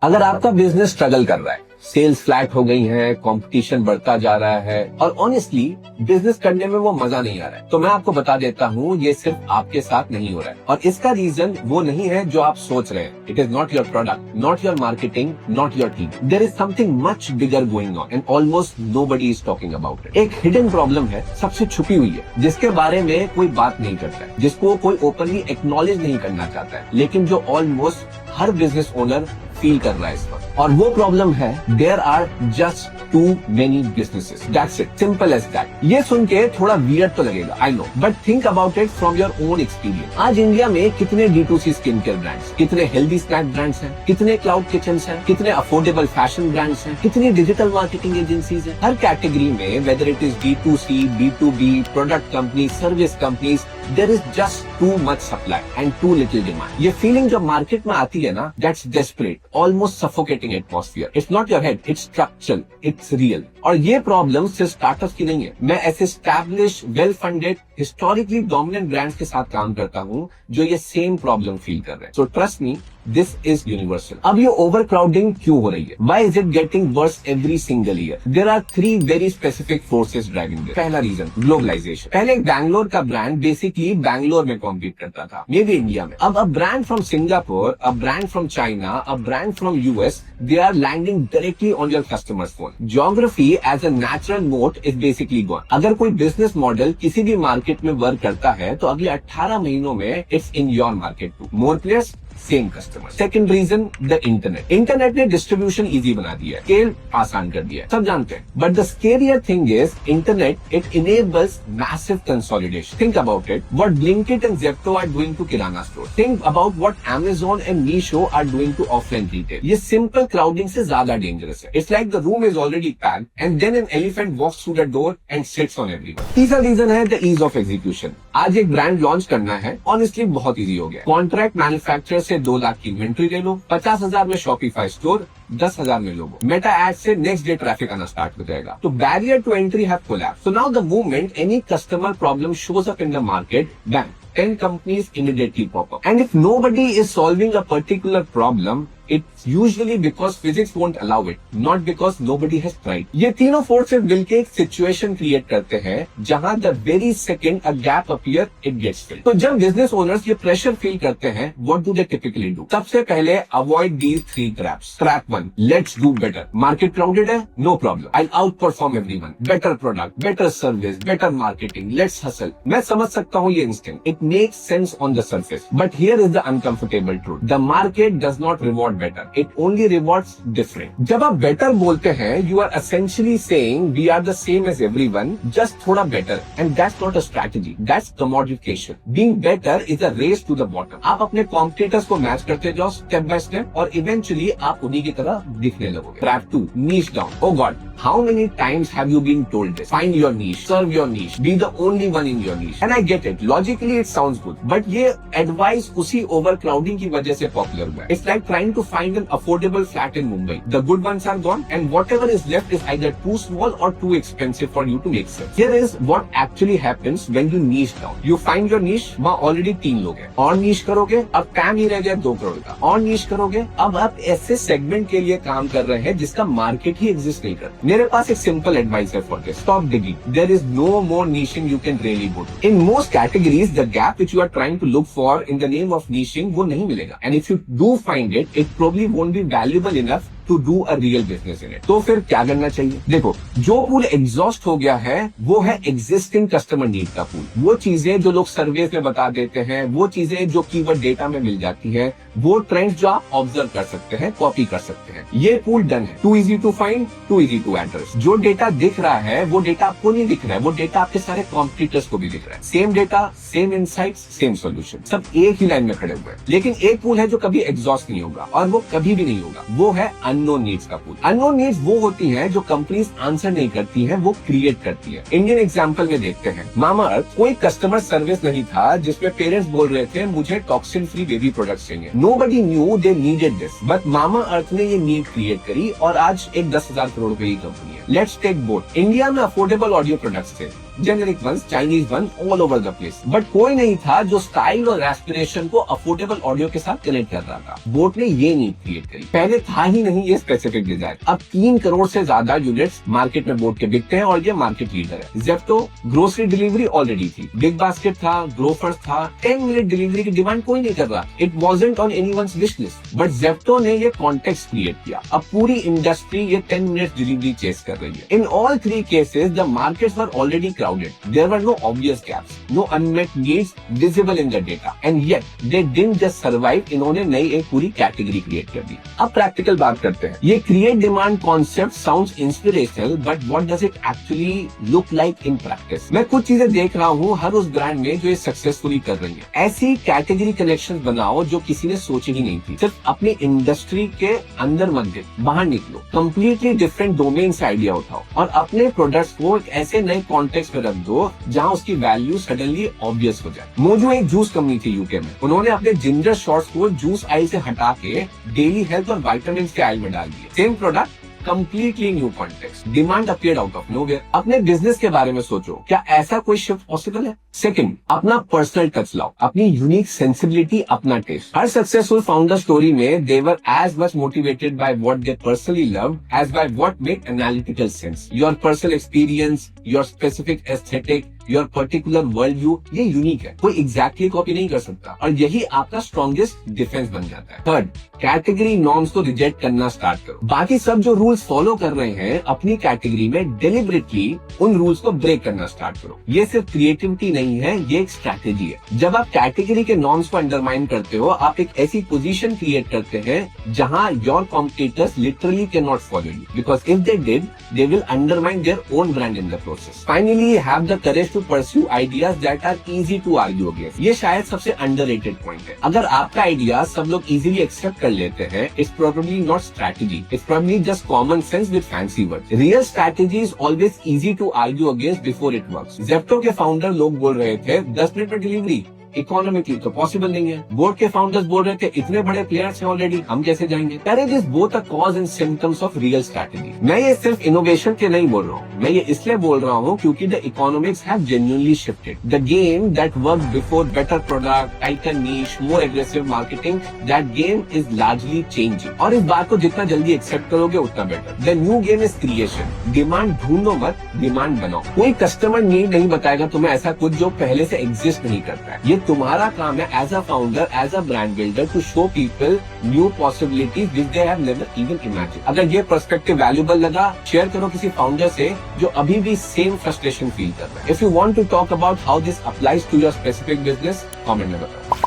अगर आपका business struggle कर रहा है, सेल्स फ्लैट हो गई हैं, कंपटीशन बढ़ता जा रहा है और ऑनेस्टली बिजनेस करने में वो मजा नहीं आ रहा है, तो मैं आपको बता देता हूँ ये सिर्फ आपके साथ नहीं हो रहा है। और इसका रीजन वो नहीं है जो आप सोच रहे हैं। It is not your product, not your marketing, not your team. There is something much bigger going on and almost nobody is talking about it. एक हिडन प्रॉब्लम है, सबसे छुपी हुई है, जिसके बारे में कोई बात नहीं करता है, जिसको कोई ओपनली एक्नॉलेज नहीं करना चाहता है, लेकिन जो ऑलमोस्ट हर बिजनेस ओनर फील कर रहा है इस वक्त। और वो प्रॉब्लम है there are just too many businesses. That's it, simple as that. ये सुन के थोड़ा वियर्ड तो लगेगा, I know, but think about it from your own experience. आज इंडिया में कितने D2C स्किन केयर ब्रांड्स, कितने हेल्दी स्नैक ब्रांड्स हैं, कितने क्लाउड किचन्स हैं, कितने अफोर्डेबल फैशन ब्रांड्स हैं, कितनी डिजिटल मार्केटिंग एजेंसीज हैं। हर कैटेगरी में, whether it is D2C, B2B, product company, service companies, there is just too much supply and too little demand. ये फीलिंग जब मार्केट में आती है ना, that's desperate, almost suffocating atmosphere. It's not your head, it's structural, it's real. और ये problem सिर्फ startups की नहीं है। मैं ऐसे establish, well funded, historically dominant brands के साथ काम करता हूँ जो ये सेम प्रॉब्लम फील कर रहे हैं। So trust me, this is universal. अब ये ओवर क्राउडिंग क्यों हो रही है? Why is it getting worse every single year? There are three very specific forces driving this. पहला रीजन, ग्लोबलाइजेशन। पहले एक बैंगलोर का ब्रांड बेसिकली बैंगलोर में कॉम्पीट करता था, मे बी इंडिया में। अब a brand from Singapore, a brand from China, a brand from US, they are landing directly on your customer's phone. Geography as a natural moat is basically gone. अगर कोई business model किसी भी market में work करता है तो अगले 18 महीनों में it's in your market too. More players, same customer. Second reason, the internet. Internet ने डिस्ट्रीब्यूशन इजी बना दिया है, स्केल आसान कर दिया है, सब जानते हैं। But the scarier thing is internet, it enables massive consolidation. Think about it, what Blinkit and Zepto are doing to kirana store. Think about what Amazon and Meesho are doing to offline retail. ये सिंपल क्राउडिंग से ज्यादा dangerous है। It's like the room is already packed and then an elephant walks through the door and sits on everyone. तीसरा reason है the ease of execution. आज एक brand launch करना है, ऑनेस्टली बहुत इजी हो गया। कॉन्ट्रैक्ट मैन्युफैक्चरर से 2 लाख की इन्वेंट्री ले लो, 50,000 में शॉपिफाई स्टोर, 10,000 में लोगो। मेटा एड से नेक्स्ट डे ट्रैफिक आना स्टार्ट हो जाएगा। तो barrier to entry have collapsed. So now the moment any customer problem shows up in the market, bang 10 companies immediately pop up. And if nobody is solving a particular problem, it's usually because physics won't allow it, not because nobody has tried. ये तीनों forces मिलके एक situation create करते हैं जहां the very second a gap appear, it gets filled. तो जब business owners ये प्रेशर फील करते हैं, what do they typically do? सबसे पहले avoid these 3 traps. Trap 1, let's do better. Market crowded है, no problem. I'll outperform everyone. Better product, better service, better marketing. Let's hustle. मैं समझ सकता हूँ ये instinct. It makes sense on the surface. But here is the uncomfortable truth. The market does not reward better. It only rewards different. जब आप better बोलते हैं, you are essentially saying we are the same as everyone, just थोड़ा better. And that's not a strategy. That's commodification. Being better is a race to the bottom. आप अपने competitors को match करते जाओ step by step और eventually आप उन्हीं की तरह दिखने लगोगे. Trap 2, niche down. Oh God, how many times have you been told this? Find your niche, serve your niche, be the only one in your niche. And I get it. Logically it sounds good. But ये advice उसी overcrowding की वजह से popular हुआ है. It's like trying to find an affordable flat in Mumbai. The good ones are gone and whatever is left is either too small or too expensive for you to make sense. Here is what actually happens when you niche down. You find your niche, वहाँ already 3 लोग हैं. और niche करोगे, अब काम ही रह गया 2 करोड़ का. और niche करोगे, अब आप ऐसे segment के लिए काम कर रहे हैं जिसका market ही exist नहीं करता. मेरे पास एक simple advice है for this. Stop digging. There is no more niching you can really go to. In most categories, the gap which you are trying to look for in the name of niching वो नहीं मिलेगा. And if you do find it, it probably won't be valuable enough to do a real business in it. तो फिर क्या करना चाहिए? देखो, जो पूल एग्जॉस्ट हो गया है वो है एग्जिस्टिंग कस्टमर नीड का पूल। वो चीजें जो लोग सर्वेस में बता देते हैं, वो चीजें जो कीवर्ड डेटा में मिल जाती है, वो ट्रेंड्स जो आप ऑब्जर्व कर सकते हैं, कॉपी कर सकते हैं। ये पूल डन है। Too easy to find, too easy to address. जो डेटा दिख रहा है वो डेटा आपको नहीं दिख रहा है, वो डेटा आपके सारे कॉम्पिटिटर्स को भी दिख रहा है। Same data, same insights, same solution, सब एक ही लाइन में खड़े हुए हैं। लेकिन एक पूल है जो कभी एग्जॉस्ट नहीं होगा और वो कभी भी नहीं होगा, वो है अननोन नीड्स का पूल। अननोन नीड्स वो होती हैं जो कंपनीज आंसर नहीं करती हैं, वो क्रिएट करती है। इंडियन एग्जांपल में देखते हैं, मामा अर्थ कोई कस्टमर सर्विस नहीं था जिसमें पेरेंट्स बोल रहे थे मुझे टॉक्सिन फ्री बेबी प्रोडक्ट्स चाहिए। Nobody knew they needed this, but Mamaearth ने ये नीड क्रिएट करी और आज एक 10,000 करोड़ रुपए की कंपनी है। Let's take boAt. इंडिया में अफोर्डेबल ऑडियो प्रोडक्ट्स थे, generic ones, Chinese one, all over the place, but कोई नहीं था जो स्टाइल और एस्पिरेशन को अफोर्डेबल ऑडियो के साथ कनेक्ट कर रहा था। बोट ने ये नीड क्रिएट करी। पहले था ही नहीं ये स्पेसिफिक डिजाइन। अब 3 करोड़ से ज्यादा यूनिट्स मार्केट में बोट के बिकते हैं और ये मार्केट लीडर है। ज़ेप्टो ग्रोसरी डिलीवरी ऑलरेडी थी, बिग बास्केट था, ग्रोफर्स था, 10 मिनट डिलीवरी की डिमांड कोई नहीं कर रहा। It wasn't on anyone's wish list, but Zepto ने ये कॉन्टेक्स्ट क्रिएट किया। अब पूरी इंडस्ट्री ये 10 मिनट डिलीवरी चेस कर रही है। In all 3 cases the markets were already crowded. There were no obvious gaps, no unmet needs visible in the data, and yet they didn't just survive. इन्होंने नई एक पूरी कैटेगरी क्रिएट कर दी। अब practical बात करते हैं। ये create demand concept sounds inspirational, but what does it actually look like in practice? मैं कुछ चीजें देख रहा हूँ हर उस ब्रांड में जो ये सक्सेसफुली कर रही है। ऐसी कैटेगरी कनेक्शन बनाओ जो किसी ने सोची ही नहीं थी। सिर्फ अपनी इंडस्ट्री के अंदर मत देखो, बाहर निकलो, कंप्लीटली डिफरेंट डोमेन से आइडिया उठाओ और अपने प्रोडक्ट्स को एक ऐसे नए कॉन्टेक्स्ट में रख दो जहां उसकी वैल्यू सडनली ऑब्वियस हो जाए। मोजो एक जूस कंपनी थी यूके में। उन्होंने अपने जिंजर शॉट्स को जूस आइल से हटा के डेली हेल्थ और विटामिन के आइल में डाल दिए। Same product, completely new context, demand appeared out of nowhere. अपने बिजनेस के बारे में सोचो, क्या ऐसा कोई शिफ्ट पॉसिबल है? सेकंड, अपना पर्सनल टच लाओ, अपनी यूनिक सेंसिबिलिटी, अपना टेस्ट। हर सक्सेसफुल फाउंडर स्टोरी में they were as much motivated by what they personally love as by what make analytical sense. Your personal experience, your specific aesthetic, your particular world view, ये unique है, कोई exactly copy नहीं कर सकता और यही आपका स्ट्रॉन्गेस्ट डिफेंस बन जाता है। थर्ड, कैटेगरी नॉर्म्स को रिजेक्ट करना स्टार्ट करो। बाकी सब जो रूल्स फॉलो कर रहे हैं अपनी कैटेगरी में डेलिबरेटली उन रूल्स को ब्रेक करना स्टार्ट करो। ये सिर्फ क्रिएटिविटी नहीं है, ये एक स्ट्रैटेजी है। जब आप कैटेगरी के नॉर्म्स को अंडरमाइन करते हो, आप एक ऐसी पोजीशन क्रिएट करते हैं जहां your competitors literally can not follow you, because if they did they will undermine their own brand in the process. Finally have the courage to pursue ideas that are easy to argue against. ये शायद सबसे underrated point है। अगर आपका idea सब लोग easily accept कर लेते हैं, it's probably not strategy. It's probably just common sense with fancy words. Real strategy is always easy to argue against before it works. Zepto के फाउंडर लोग बोल रहे थे 10 मिनट में डिलीवरी, इकोनॉमिकली तो पॉसिबल नहीं है। बोर्ड के फाउंडर्स बोल रहे थे इतने बड़े प्लेयर्स हैं ऑलरेडी, हम कैसे जाएंगे? Courage is both a cause and symptoms of real strategy. मैं ये सिर्फ इनोवेशन के नहीं बोल रहा हूँ, मैं ये इसलिए बोल रहा हूँ क्योंकि the economics have genuinely shifted. The game that worked before, better product, tighter niche, more aggressive marketing, that game is largely changing. और इस बात को जितना जल्दी एक्सेप्ट करोगे उतना better. The new game is creation. Demand ढूंढो मत, डिमांड बनाओ। कोई कस्टमर नीड नहीं बताएगा तुम्हें ऐसा कुछ जो पहले से एग्जिस्ट नहीं करता है। ये तुम्हारा काम है as a founder, as a brand builder, to show people new possibilities which they have never even imagine. अगर ये पर्सपेक्टिव वैल्यूबल लगा, शेयर करो किसी फाउंडर से जो अभी भी सेम फ्रस्ट्रेशन फील कर रहा है। If you want to talk about how this applies to your specific business, comment में बताओ।